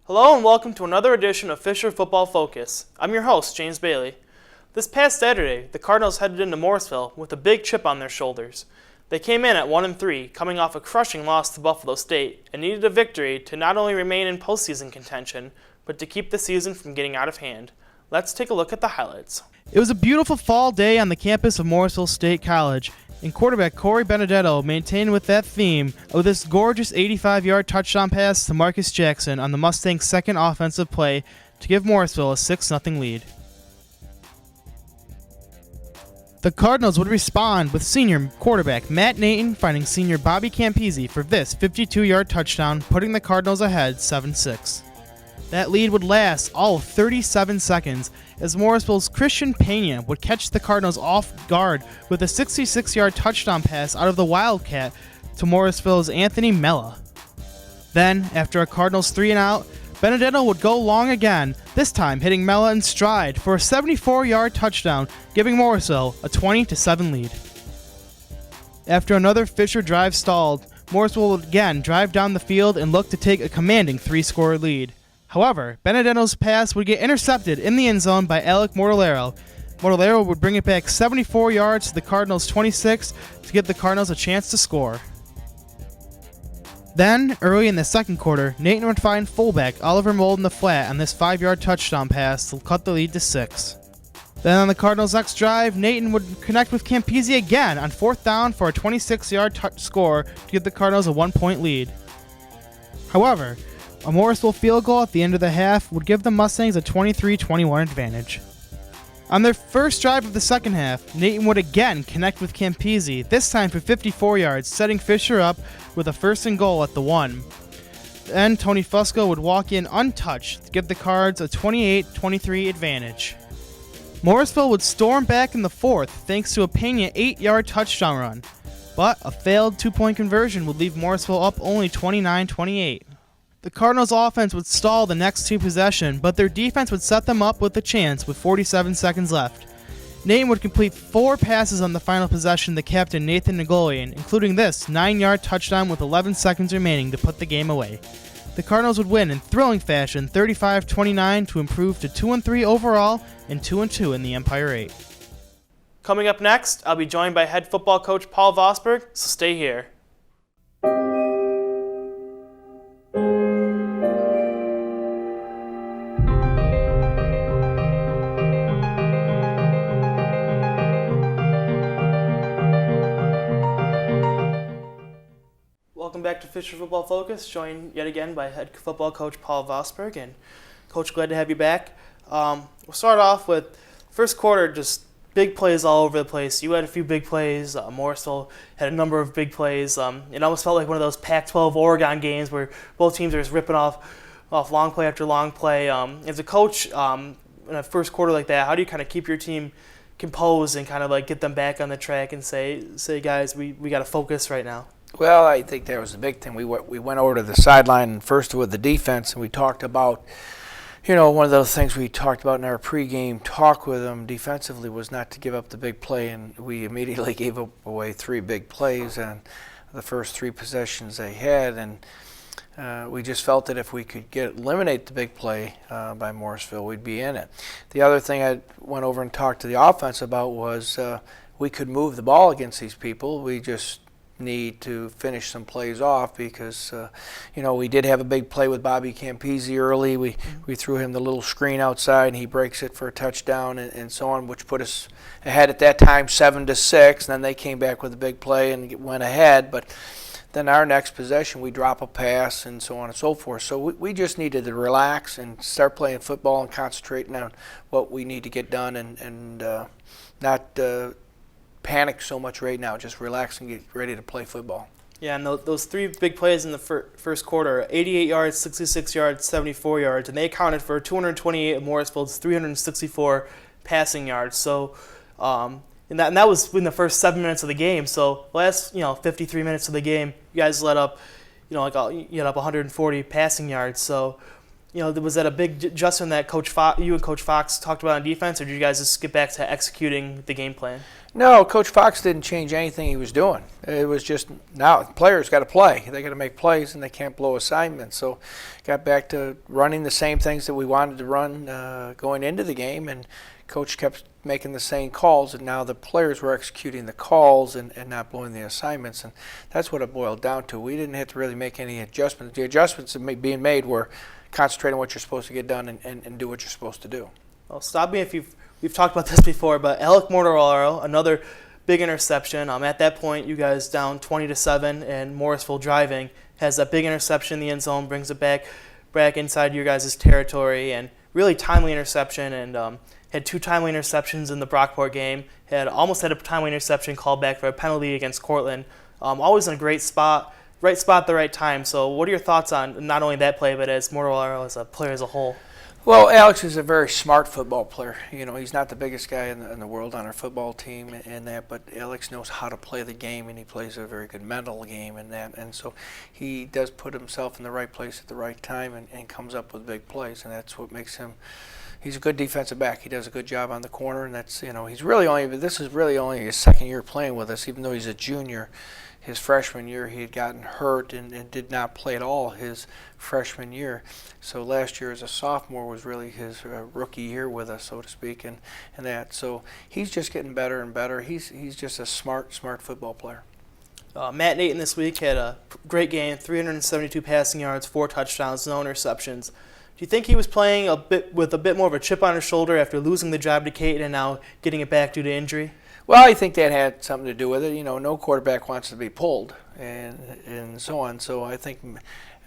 Hello and welcome to another edition of Fisher Football Focus. I'm your host, James Bailey. This past Saturday, the Cardinals headed into Morrisville with a big chip on their shoulders. They came in at 1-3, coming off a crushing loss to Buffalo State, and needed a victory to not only remain in postseason contention, but to keep the season from getting out of hand. Let's take a look at the highlights. It was a beautiful fall day on the campus of Morrisville State College, and quarterback Corey Benedetto maintained with that theme with this gorgeous 85-yard touchdown pass to Marcus Jackson on the Mustangs' second offensive play to give Morrisville a 6-0 lead. The Cardinals would respond with senior quarterback Matt Naton finding senior Bobby Campese for this 52-yard touchdown, putting the Cardinals ahead 7-6. That lead would last all 37 seconds as Morrisville's Christian Pena would catch the Cardinals off guard with a 66-yard touchdown pass out of the Wildcat to Morrisville's Anthony Mella. Then, after a Cardinals 3-and-out, Benedetto would go long again, this time hitting Mella in stride for a 74-yard touchdown, giving Morrisville a 20-7 lead. After another Fisher drive stalled, Morrisville would again drive down the field and look to take a commanding 3-score lead. However, Benedetto's pass would get intercepted in the end zone by Alec Mortellero. Mortellero would bring it back 74 yards to the Cardinals' 26 to give the Cardinals a chance to score. Then, early in the second quarter, Naton would find fullback Oliver Mold in the flat on this 5-yard touchdown pass to cut the lead to 6. Then on the Cardinals' next drive, Naton would connect with Campese again on 4th down for a 26-yard score to give the Cardinals a 1-point lead. However, a Morrisville field goal at the end of the half would give the Mustangs a 23-21 advantage. On their first drive of the second half, Naton would again connect with Campese, this time for 54 yards, setting Fisher up with a 1st and goal at the 1. Then Tony Fusco would walk in untouched to give the Cards a 28-23 advantage. Morrisville would storm back in the 4th thanks to a Pena 8-yard touchdown run, but a failed 2-point conversion would leave Morrisville up only 29-28. The Cardinals' offense would stall the next 2 possessions, but their defense would set them up with a chance with 47 seconds left. Naton would complete 4 passes on the final possession to captain Nathan Nagolian, including this 9-yard touchdown with 11 seconds remaining to put the game away. The Cardinals would win in thrilling fashion 35-29 to improve to 2-3 overall and 2-2 in the Empire 8. Coming up next, I'll be joined by head football coach Paul Vosberg, so stay here. Welcome back to Fisher Football Focus, joined yet again by head football coach Paul Vosberg. And Coach, glad to have you back. We'll start off with first quarter, just big plays all over the place. You had a few big plays. Morrisville had a number of big plays. It almost felt like one of those Pac-12 Oregon games where both teams are just ripping off long play after long play. As a coach, in a first quarter like that, how do you kind of keep your team composed and kind of like get them back on the track and say guys, we got to focus right now? Well, I think that was the big thing. We went over to the sideline first with the defense, and we talked about, one of those things we talked about in our pregame talk with them defensively was not to give up the big play, and we immediately gave away 3 big plays on the first 3 possessions they had, and we just felt that if we could eliminate the big play by Morrisville, we'd be in it. The other thing I went over and talked to the offense about was we could move the ball against these people. We just need to finish some plays off because, we did have a big play with Bobby Campese early. We threw him the little screen outside, and he breaks it for a touchdown and so on, which put us ahead at that time 7-6. And then they came back with a big play and went ahead. But then our next possession, we drop a pass and so on and so forth. So we just needed to relax and start playing football and concentrating on what we need to get done and not panic so much right now. Just relax and get ready to play football. Yeah, and those 3 big plays in the first quarter, 88 yards, 66 yards, 74 yards, and they accounted for 228 of Morrisville's 364 passing yards. So, and that was in the first 7 minutes of the game. So, last 53 minutes of the game, you guys let up, you had up 140 passing yards. So, was that a big adjustment that you and Coach Fox talked about on defense, or did you guys just get back to executing the game plan? No, Coach Fox didn't change anything he was doing. It was just now players got to play. They got to make plays, and they can't blow assignments. So got back to running the same things that we wanted to run going into the game, and Coach kept making the same calls, and now the players were executing the calls and not blowing the assignments, and that's what it boiled down to. We didn't have to really make any adjustments. The adjustments being made were concentrate on what you're supposed to get done and do what you're supposed to do. Well, stop me if we've talked about this before, but Alec Morrisville, another big interception. At that point, you guys down 20-7, and Morrisville driving has that big interception in the end zone, brings it back inside your guys' territory, and really timely interception, and had 2 timely interceptions in the Brockport game. Almost had a timely interception called back for a penalty against Cortland. Always in a great spot, right spot at the right time. So what are your thoughts on not only that play, but as Morrisville as a player as a whole? Well, Alex is a very smart football player. He's not the biggest guy in the world on our football team and that, but Alex knows how to play the game, and he plays a very good mental game in that. And so he does put himself in the right place at the right time and comes up with big plays, and that's what makes him. He's a good defensive back. He does a good job on the corner, and this is really only his second year playing with us, even though he's a junior. His freshman year, he had gotten hurt and did not play at all his freshman year. So last year as a sophomore was really his rookie year with us, so to speak, and that. So he's just getting better and better. He's just a smart football player. Matt Nathan this week had a great game, 372 passing yards, 4 touchdowns, no interceptions. Do you think he was playing with a bit more of a chip on his shoulder after losing the job to Caton and now getting it back due to injury? Well, I think that had something to do with it. No quarterback wants to be pulled and so on. So I think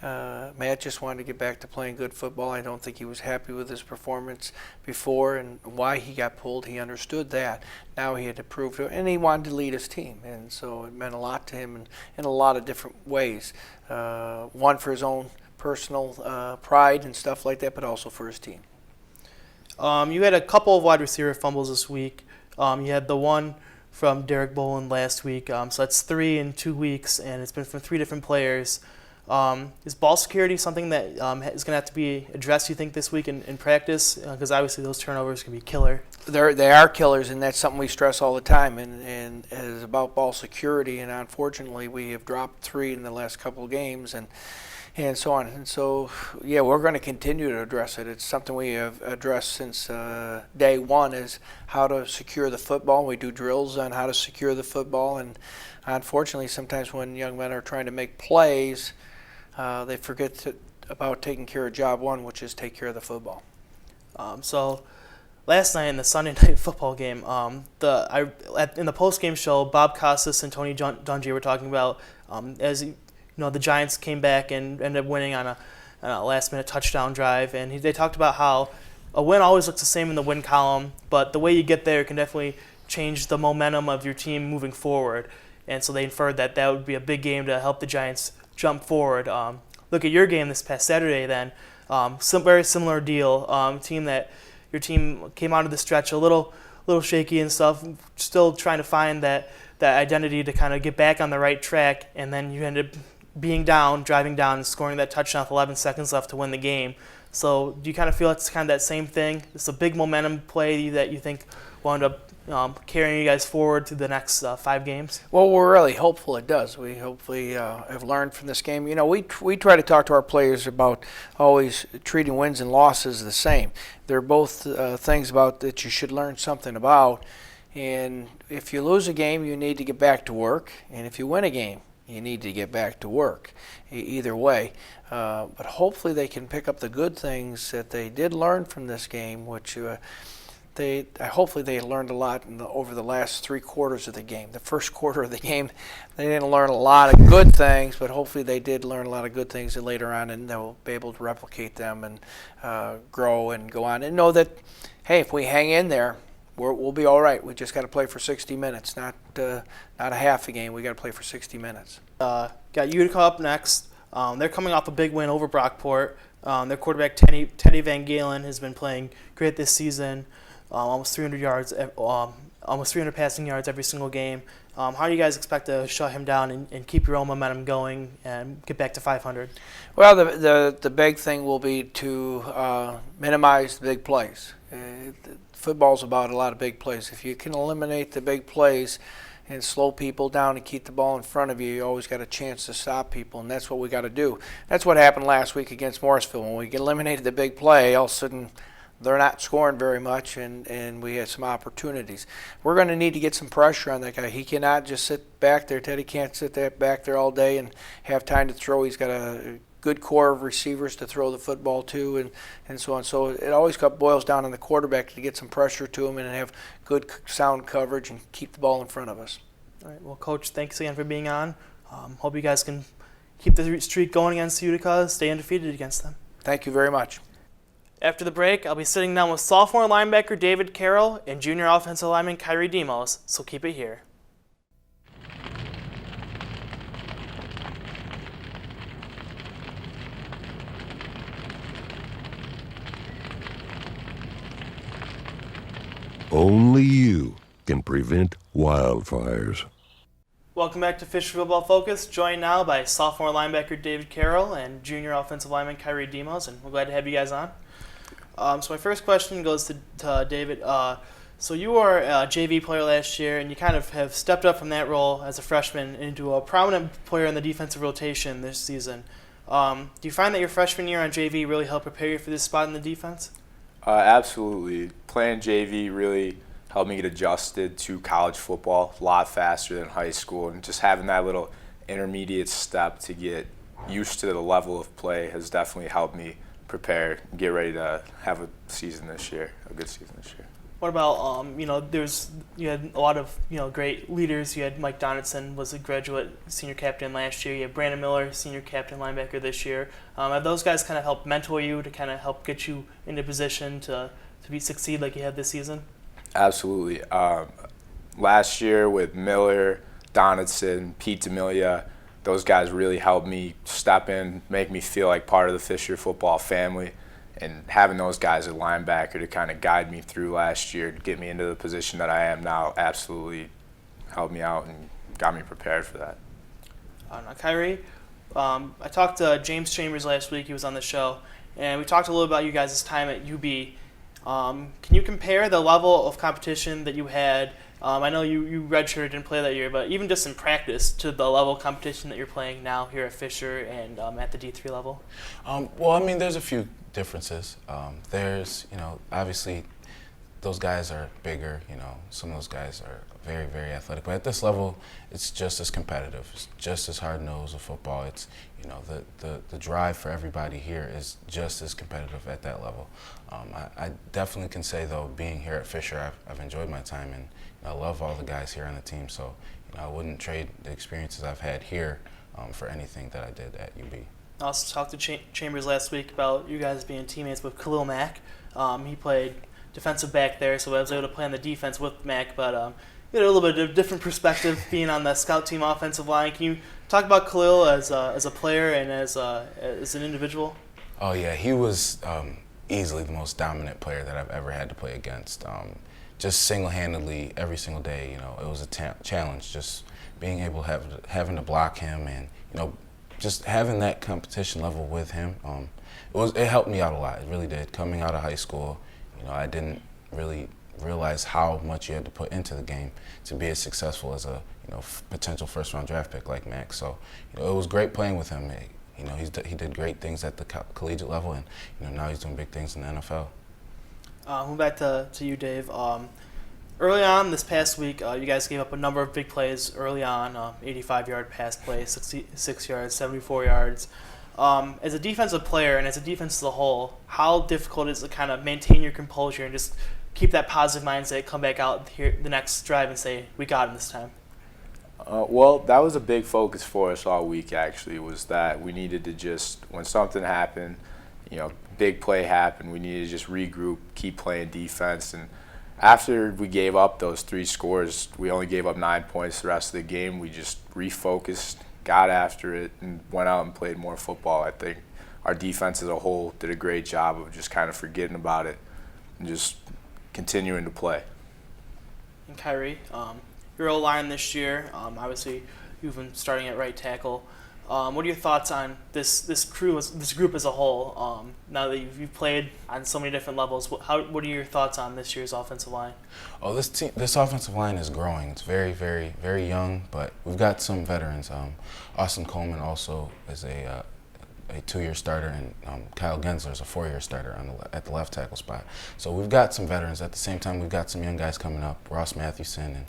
Matt just wanted to get back to playing good football. I don't think he was happy with his performance before and why he got pulled. He understood that. Now he had to prove to it, and he wanted to lead his team. And so it meant a lot to him in a lot of different ways. One for his own personal pride and stuff like that, but also for his team. You had a couple of wide receiver fumbles this week. You had the one from Derek Boland last week, so that's 3 in 2 weeks, and it's been from 3 different players. Is ball security something that is going to have to be addressed, you think, this week in practice? Because obviously those turnovers can be killer. They are killers, and that's something we stress all the time, and it's about ball security, and unfortunately we have dropped 3 in the last couple of games, and so on. And so, yeah, we're going to continue to address it. It's something we have addressed since day one, is how to secure the football. We do drills on how to secure the football, and unfortunately sometimes when young men are trying to make plays, they forget about taking care of job one, which is take care of the football. So last night in the Sunday night football game, in the post-game show, Bob Costas and Tony Dungy were talking about the Giants came back and ended up winning on a last-minute touchdown drive, and they talked about how a win always looks the same in the win column, but the way you get there can definitely change the momentum of your team moving forward. And so they inferred that would be a big game to help the Giants jump forward. Look at your game this past Saturday then. Very similar deal. Your team came out of the stretch a little shaky and stuff, still trying to find that identity to kind of get back on the right track, and then you ended up being down, driving down, and scoring that touchdown with 11 seconds left to win the game. So do you kind of feel it's kind of that same thing? It's a big momentum play that you think will end up carrying you guys forward to the next 5 games? Well, we're really hopeful it does. We hopefully have learned from this game. We try to talk to our players about always treating wins and losses the same. They're both things about that you should learn something about. And if you lose a game, you need to get back to work. And if you win a game, you need to get back to work. Either way. But hopefully they can pick up the good things that they did learn from this game, which hopefully they learned a lot over the last 3 quarters of the game. The first quarter of the game, they didn't learn a lot of good things, but hopefully they did learn a lot of good things later on, and they'll be able to replicate them and grow and go on and know that, hey, if we hang in there, we'll be all right. We just got to play for 60 minutes, not a half a game. We got to play for 60 minutes. Got Utica up next. They're coming off a big win over Brockport. Their quarterback Teddy Van Galen has been playing great this season. almost 300 yards, almost 300 passing yards every single game. How do you guys expect to shut him down and keep your own momentum going and get back to 500? Well, the big thing will be to minimize the big plays. Football's about a lot of big plays. If you can eliminate the big plays and slow people down and keep the ball in front of you, you always got a chance to stop people, and that's what we got to do. That's what happened last week against Morrisville. When we eliminated the big play, all of a sudden they're not scoring very much, and we had some opportunities. We're going to need to get some pressure on that guy. He cannot just sit back there. Teddy can't sit back there all day and have time to throw. He's got a good core of receivers to throw the football to, and so on. So it always boils down on the quarterback to get some pressure to him and have good sound coverage and keep the ball in front of us. All right. Well, Coach, thanks again for being on. Hope you guys can keep the streak going against Utica, stay undefeated against them. Thank you very much. After the break, I'll be sitting down with sophomore linebacker David Carroll and junior offensive lineman Kyrie Demos, so keep it here. Only you can prevent wildfires. Welcome back to Fisher Football Focus, joined now by sophomore linebacker David Carroll and junior offensive lineman Kyrie Demos, and we're glad to have you guys on. So my first question goes to David. So you were a JV player last year, and you kind of have stepped up from that role as a freshman into a prominent player in the defensive rotation this season. Do you find that your freshman year on JV really helped prepare you for this spot in the defense? Absolutely. Playing JV really helped me get adjusted to college football a lot faster than high school, and just having that little intermediate step to get used to the level of play has definitely helped me prepare and get ready to have a season this year, a good season this year. What about, you had a lot of, great leaders. You had Mike Donaldson was a graduate senior captain last year. You have Brandon Miller, senior captain linebacker this year. Have those guys kind of helped mentor you to kind of help get you into position to succeed like you had this season? Absolutely. Last year with Miller, Donaldson, Pete D'Amelia, those guys really helped me step in, make me feel like part of the Fisher football family. And having those guys at linebacker to kind of guide me through last year to get me into the position that I am now absolutely helped me out and got me prepared for that. Now, Kyrie, I talked to James Chambers last week. He was on the show, and we talked a little about you guys' time at UB. Can you compare the level of competition that you had? I know you redshirted, didn't play that year, but even just in practice to the level of competition that you're playing now here at Fisher and at the D3 level? There's a few differences. There's, obviously those guys are bigger, some of those guys are very, very athletic, but at this level, it's just as competitive. It's just as hard-nosed of football. It's, the drive for everybody here is just as competitive at that level. I definitely can say, though, being here at Fisher, I've enjoyed my time, and I love all the guys here on the team, so I wouldn't trade the experiences I've had here for anything that I did at UB. I also talked to Chambers last week about you guys being teammates with Khalil Mack. He played defensive back there, so I was able to play on the defense with Mack, but you had a little bit of different perspective being on the scout team offensive line. Can you talk about Khalil as a player and as an individual? Oh, yeah, he was easily the most dominant player that I've ever had to play against. Just single-handedly, every single day, it was a challenge, just being able to having to block him and, just having that competition level with him. It helped me out a lot. It really did. Coming out of high school, I didn't really realize how much you had to put into the game to be as successful as a potential first-round draft pick like Max. So it was great playing with him. He did great things at the collegiate level, and now he's doing big things in the NFL. Moving back to you, Dave. Early on this past week, you guys gave up a number of big plays early on, 85-yard pass play, 66 yards, 74 yards. As a defensive player and as a defense as a whole, how difficult is it to kind of maintain your composure and just keep that positive mindset, come back out here the next drive and say, we got him this time? Well, that was a big focus for us all week, actually, was that we needed to just, when something happened, big play happened, we needed to just regroup, keep playing defense. And after we gave up those 3 scores, we only gave up 9 points the rest of the game. We just refocused, got after it, and went out and played more football. I think our defense as a whole did a great job of just kind of forgetting about it and just continuing to play. And Kyrie, your O-line this year, obviously you've been starting at right tackle. What are your thoughts on this group as a whole? Now that you've played on so many different levels, what are your thoughts on this year's offensive line? Oh, this offensive line is growing. It's very, very, very young, but we've got some veterans. Austin Coleman also is a 2-year starter, and Kyle Gensler is a 4-year starter at the left tackle spot. So we've got some veterans. At the same time, we've got some young guys coming up, Ross Mathewson and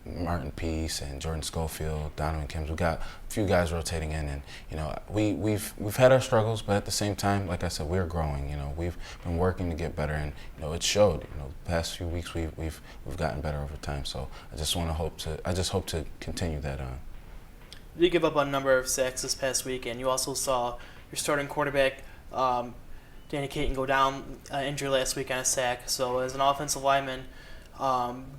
Martin Peace and Jordan Schofield, Donovan Kims. We've got a few guys rotating in, and we've had our struggles, but at the same time, like I said, we're growing. We've been working to get better, and it showed. The past few weeks we've gotten better over time. So I just hope to continue that on. You did give up a number of sacks this past week, and you also saw your starting quarterback, Danny Caton, go down injured last week on a sack. So as an offensive lineman,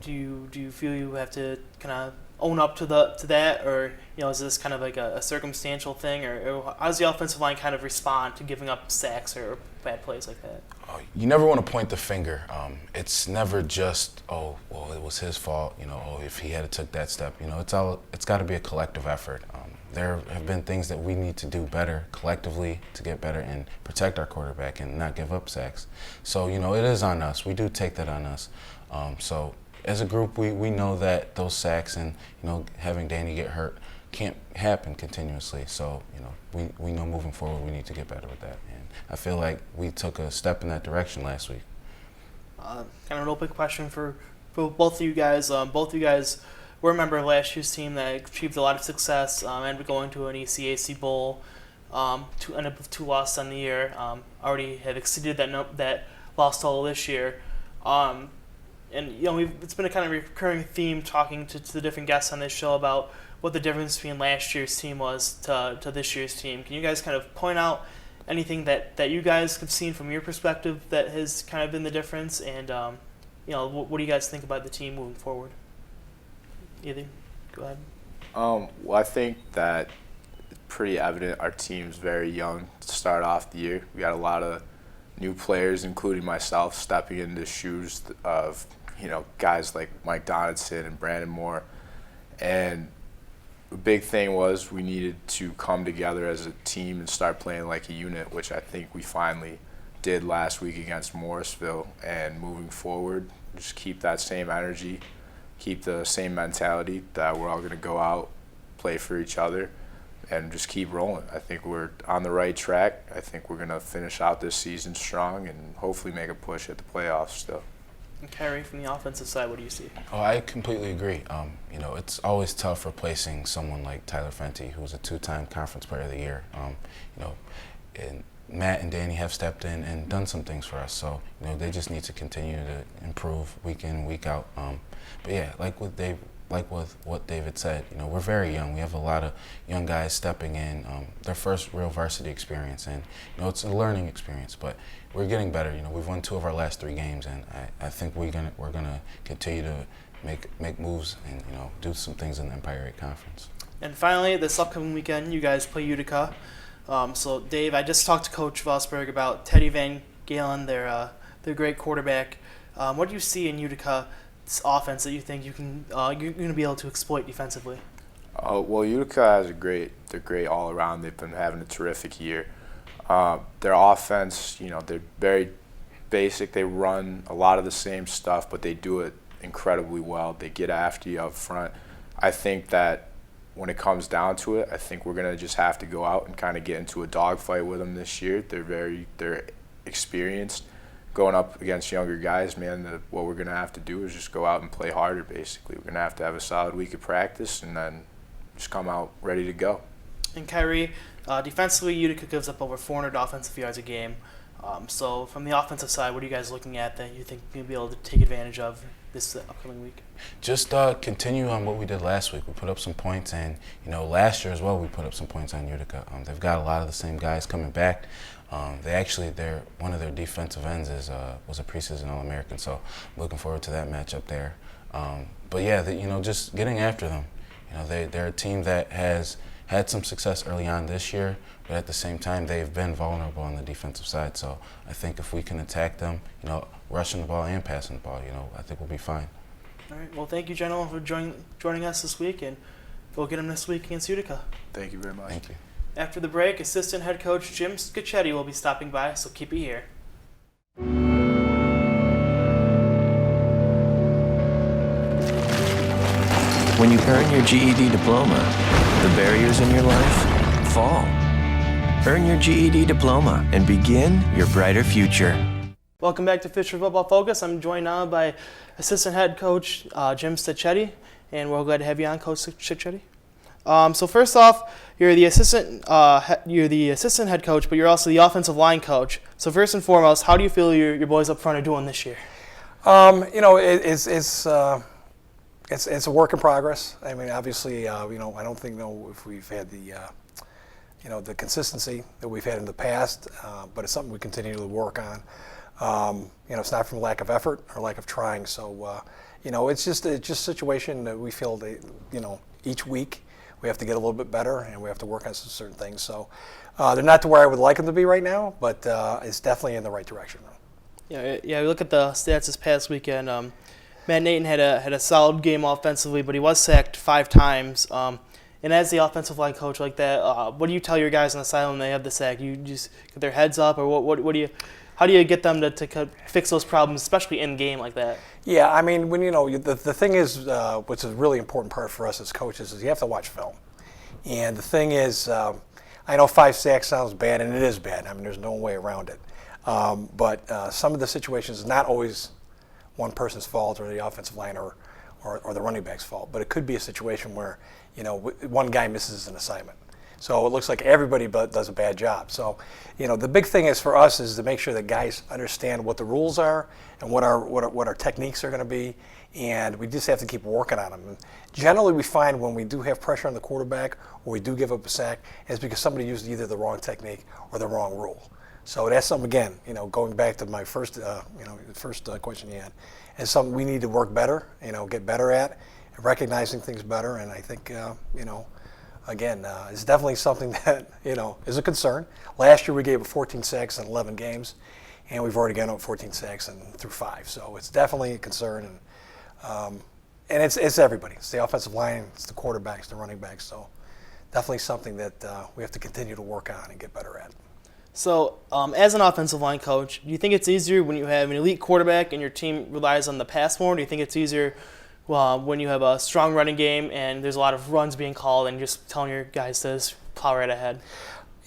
do you feel you have to kind of own up to that, or is this kind of like a circumstantial thing, or how does the offensive line kind of respond to giving up sacks or bad plays like that? You never want to point the finger. It's never just, oh, well, it was his fault. If he had took that step. It's got to be a collective effort. There have been things that we need to do better collectively to get better and protect our quarterback and not give up sacks. So it is on us. We do take that on us. So as a group, we know that those sacks and having Danny get hurt can't happen continuously. So we know moving forward we need to get better with that. And I feel like we took a step in that direction last week. Kind of an open question for both of you guys. Both of you guys were a member of last year's team that achieved a lot of success and going to an ECAC bowl. To end up with 2 losses on the year. Already have exceeded that loss total this year. And it's been a kind of recurring theme talking to the different guests on this show about what the difference between last year's team was to this year's team. Can you guys kind of point out anything that you guys have seen from your perspective that has kind of been the difference? And what do you guys think about the team moving forward? Either, go ahead. Well, I think that it's pretty evident our team's very young to start off the year. We got a lot of new players, including myself, stepping into the shoes of guys like Mike Donaldson and Brandon Moore. And the big thing was we needed to come together as a team and start playing like a unit, which I think we finally did last week against Morrisville. And moving forward, just keep that same energy, keep the same mentality that we're all going to go out, play for each other, and just keep rolling. I think we're on the right track. I think we're going to finish out this season strong and hopefully make a push at the playoffs still. And Kerry, from the offensive side, what do you see? Oh, I completely agree. It's always tough replacing someone like Tyler Fenty, who's a 2-time Conference Player of the Year. And Matt and Danny have stepped in and done some things for us. So, they just need to continue to improve week in, week out. But yeah, like with what David said, we're very young. We have a lot of young guys stepping in, their first real varsity experience, and it's a learning experience. But we're getting better. We've won 2 of our last 3 games, and I think we're gonna continue to make moves and do some things in the Empire 8 Conference. And finally, this upcoming weekend, you guys play Utica. So Dave, I just talked to Coach Vosberg about Teddy Van Galen, their great quarterback. What do you see in Utica's offense that you think you're going to be able to exploit defensively? Well, Utica they're great all around. They've been having a terrific year. Their offense, they're very basic. They run a lot of the same stuff, but they do it incredibly well. They get after you up front. I think that when it comes down to it, I think we're going to just have to go out and kind of get into a dogfight with them this year. They're experienced. Going up against younger guys, man, what we're going to have to do is just go out and play harder, basically. We're going to have a solid week of practice and then just come out ready to go. And Kyrie, defensively, Utica gives up over 400 offensive yards a game. So from the offensive side, what are you guys looking at that you think you'll be able to take advantage of this upcoming week? Just continue on what we did last week. We put up some points, and last year as well we put up some points on Utica. They've got a lot of the same guys coming back. One of their defensive ends was a preseason All-American, so I'm looking forward to that matchup there. But yeah, just getting after them. They're a team that has had some success early on this year, but at the same time, they've been vulnerable on the defensive side. So I think if we can attack them, rushing the ball and passing the ball, I think we'll be fine. All right. Well, thank you, gentlemen, for joining us this week, and go get them this week against Utica. Thank you very much. Thank you. After the break, assistant head coach Jim Scacchetti will be stopping by, so keep it here. When you earn your GED diploma, the barriers in your life fall. Earn your GED diploma and begin your brighter future. Welcome back to Fisher Football Focus. I'm joined now by assistant head coach Jim Scacchetti, and we're glad to have you on, Coach Scacchetti. So first off, you're the assistant head coach, but you're also the offensive line coach. So first and foremost, how do you feel your boys up front are doing this year? It's a work in progress. I mean, obviously, I don't know if we've had the consistency that we've had in the past, but it's something we continue to work on. It's not from lack of effort or lack of trying. So, it's just a situation that we feel that, each week we have to get a little bit better and we have to work on some certain things. So, they're not to where I would like them to be right now, but it's definitely in the right direction. Yeah. We look at the stats this past weekend. Matt Nathan had a solid game offensively, but he was sacked 5 times. And as the offensive line coach like that, what do you tell your guys on the sideline when they have the sack? You just get their heads up, or how do you get them to fix those problems, especially in game like that? Yeah, I mean, when the thing is, what's a really important part for us as coaches is you have to watch film. And the thing is, I know 5 sacks sounds bad, and it is bad. I mean, there's no way around it. But some of the situations is not always one person's fault or the offensive line or the running back's fault, but it could be a situation where one guy misses an assignment. So it looks like everybody does a bad job. So the big thing is for us is to make sure that guys understand what the rules are and what our techniques are going to be, and we just have to keep working on them. And generally, we find when we do have pressure on the quarterback or we do give up a sack, it's because somebody used either the wrong technique or the wrong rule. So that's something, again, going back to my first question you had, is something we need to work better, get better at, recognizing things better. And I think, again, it's definitely something that, is a concern. Last year we gave up 14 sacks in 11 games, and we've already gotten up 14 sacks through 5. So it's definitely a concern. And it's everybody. It's the offensive line, it's the quarterbacks, the running backs. So definitely something that we have to continue to work on and get better at. So, as an offensive line coach, do you think it's easier when you have an elite quarterback and your team relies on the pass more? Or do you think it's easier when you have a strong running game and there's a lot of runs being called and just telling your guys to just plow right ahead?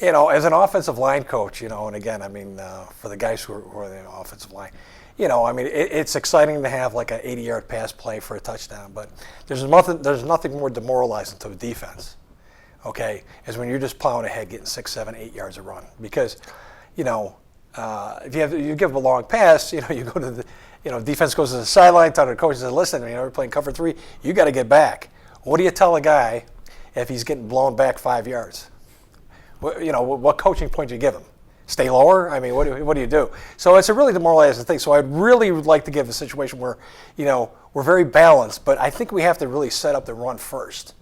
As an offensive line coach, and again, I mean, for the guys who are the offensive line, I mean, it's exciting to have like an 80-yard pass play for a touchdown, but there's nothing more demoralizing to a defense. Okay, is when you're just plowing ahead, getting 6, 7, 8 yards a run. Because, if you give a long pass, you go to the, defense goes to the sideline, tell the coach, says, listen, we're playing cover 3, you got to get back. What do you tell a guy if he's getting blown back 5 yards? What coaching point do you give him? Stay lower? I mean, what do you do? So it's a really demoralizing thing. So I'd really would like to give a situation where, we're very balanced, but I think we have to really set up the run first,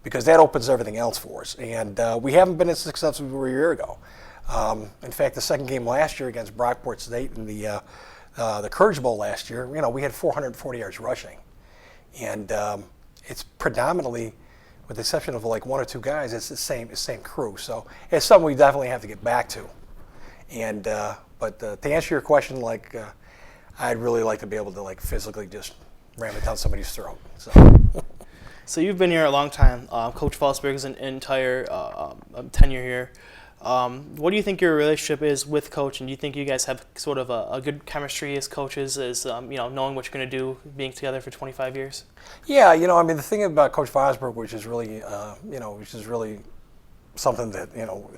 because that opens everything else for us. And we haven't been as successful as we were a year ago. In fact, the second game last year against Brockport State in the Courage Bowl last year, we had 440 yards rushing. And it's predominantly, with the exception of like 1 or 2 guys, it's the same crew. So it's something we definitely have to get back to. And but to answer your question, I'd really like to be able to physically just ram it down somebody's throat. So you've been here a long time. Coach Fosberg's entire tenure here. What do you think your relationship is with Coach, and do you think you guys have sort of a good chemistry as coaches, as knowing what you're going to do, being together for 25 years? Yeah, I mean, the thing about Coach Fosberg, which is really something that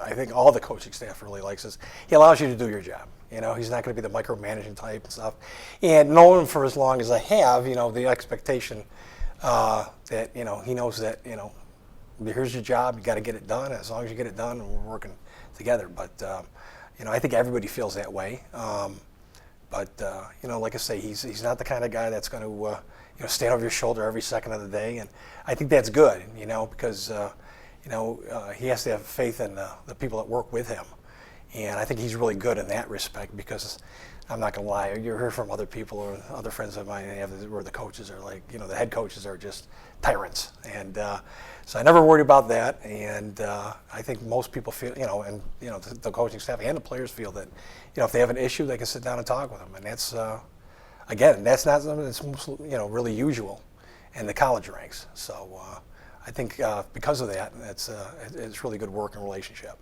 I think all the coaching staff really likes, is he allows you to do your job. He's not going to be the micromanaging type and stuff. And knowing him for as long as I have, the expectation that he knows that here's your job, you got to get it done. As long as you get it done, and we're working together. But I think everybody feels that way. But like I say, he's not the kind of guy that's going to stand over your shoulder every second of the day, and I think that's good. Because he has to have faith in the people that work with him. And I think he's really good in that respect because I'm not going to lie, you hear from other people or other friends of mine where the coaches are like, the head coaches are just tyrants. And so I never worried about that. And I think most people feel, the coaching staff and the players feel that, if they have an issue, they can sit down and talk with them. And that's, again, that's not something that's really usual in the college ranks. So I think because of that, it's really good working relationship.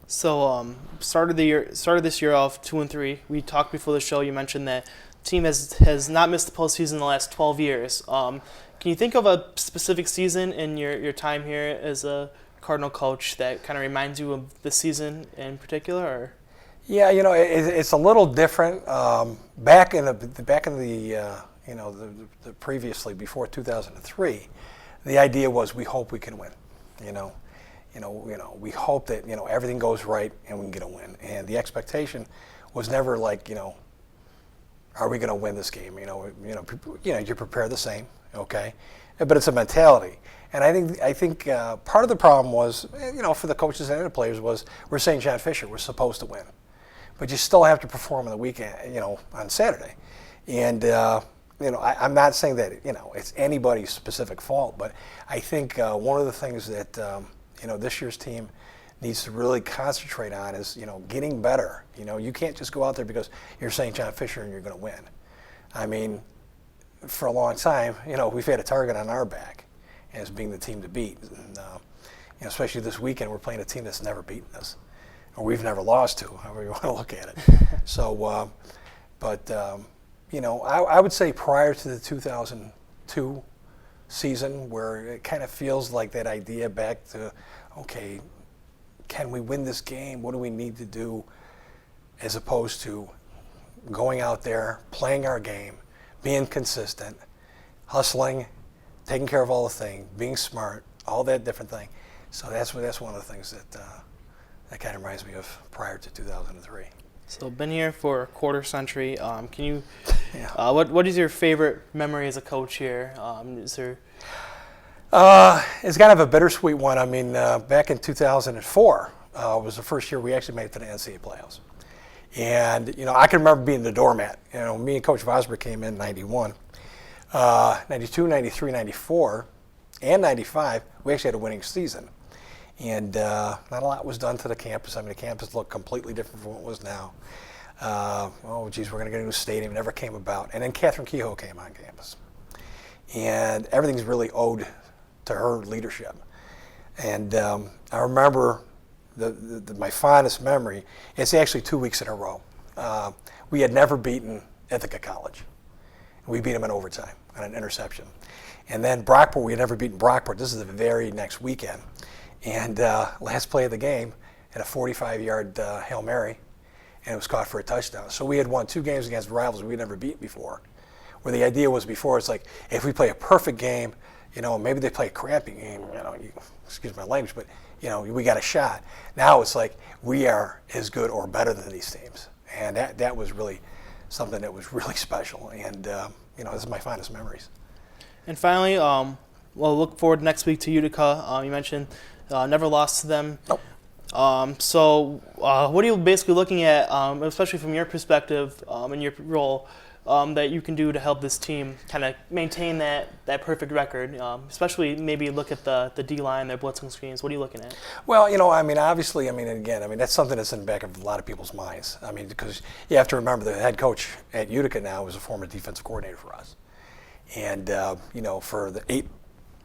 So started this year off 2-3. We talked before the show. You mentioned that team has not missed the postseason in the last 12 years. Can you think of a specific season in your time here as a Cardinal coach that kind of reminds you of the season in particular? Or? Yeah, it's a little different. Back in the previously before 2003, the idea was we hope we can win. We hope that everything goes right and we can get a win. And the expectation was never like are we going to win this game? You prepare the same, okay, but it's a mentality. And I think part of the problem was for the coaches and the players was we're St. John Fisher, we're supposed to win, but you still have to perform on the weekend, on Saturday. And I'm not saying that it's anybody's specific fault, but I think one of the things that this year's team needs to really concentrate on is, getting better. You can't just go out there because you're St. John Fisher and you're going to win. I mean, for a long time, we've had a target on our back as being the team to beat. And, especially this weekend, we're playing a team that's never beaten us, or we've never lost to, however you want to look at it. So, I would say prior to the 2002 season, where it kind of feels like that idea back to, okay, can we win this game? What do we need to do? As opposed to going out there, playing our game, being consistent, hustling, taking care of all the things, being smart, all that different thing. So that's one of the things that kind of reminds me of prior to 2003. So been here for a quarter century. Can you? Yeah. What is your favorite memory as a coach here? Is there? It's kind of a bittersweet one. I mean, back in 2004 was the first year we actually made it to the NCAA playoffs. And, I can remember being the doormat. Me and Coach Vosberg came in 91. 92, 93, 94, and 95, we actually had a winning season. And not a lot was done to the campus. I mean, the campus looked completely different from what it was now. We're going to get a new stadium. It never came about. And then Catherine Kehoe came on campus. And everything's really owed to her leadership. And I remember my fondest memory, it's actually 2 weeks in a row. We had never beaten Ithaca College. We beat them in overtime on an interception. And then Brockport, we had never beaten Brockport. This is the very next weekend. And last play of the game, had a 45-yard Hail Mary, and it was caught for a touchdown. So we had won 2 games against rivals we'd never beat before. Where the idea was before, it's like, if we play a perfect game, maybe they play a crappy game, excuse my language, but, we got a shot. Now it's like, we are as good or better than these teams. And that was really something that was really special. And, this is my fondest memories. And finally, look forward next week to Utica. You mentioned never lost to them. Nope. So what are you basically looking at, especially from your perspective in your role, that you can do to help this team kind of maintain that perfect record, especially maybe look at the D-line, their blitzing screens. What are you looking at? Well, obviously, that's something that's in the back of a lot of people's minds. Because you have to remember the head coach at Utica now is a former defensive coordinator for us. And, for the 8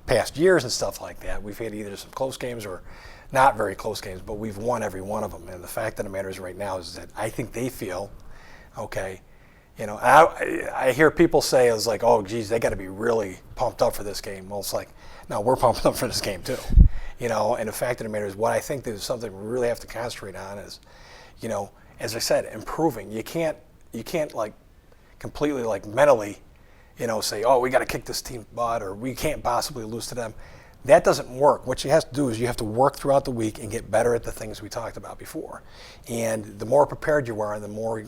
past years and stuff like that, we've had either some close games or not very close games, but we've won every one of them. And the fact of the matter is right now is that I think they feel, okay, I hear people say it's like, oh, geez, they got to be really pumped up for this game. Well, it's like, no, we're pumped up for this game too. And the fact of the matter is what I think there's something we really have to concentrate on is, as I said, improving. You can't like completely like mentally, say, oh, we got to kick this team butt or we can't possibly lose to them. That doesn't work. What you have to do is you have to work throughout the week and get better at the things we talked about before. And the more prepared you are, the more,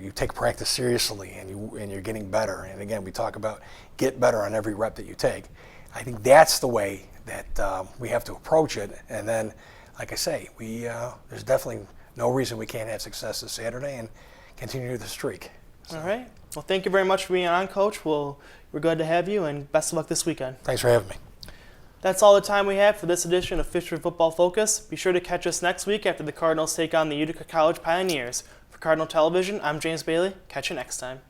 you take practice seriously and you're getting better. And again, we talk about get better on every rep that you take. I think that's the way that we have to approach it. And then, like I say, there's definitely no reason we can't have success this Saturday and continue the streak. So. All right. Well, thank you very much for being on, Coach. We're glad to have you, and best of luck this weekend. Thanks for having me. That's all the time we have for this edition of Fisher Football Focus. Be sure to catch us next week after the Cardinals take on the Utica College Pioneers. For Cardinal Television, I'm James Bailey. Catch you next time.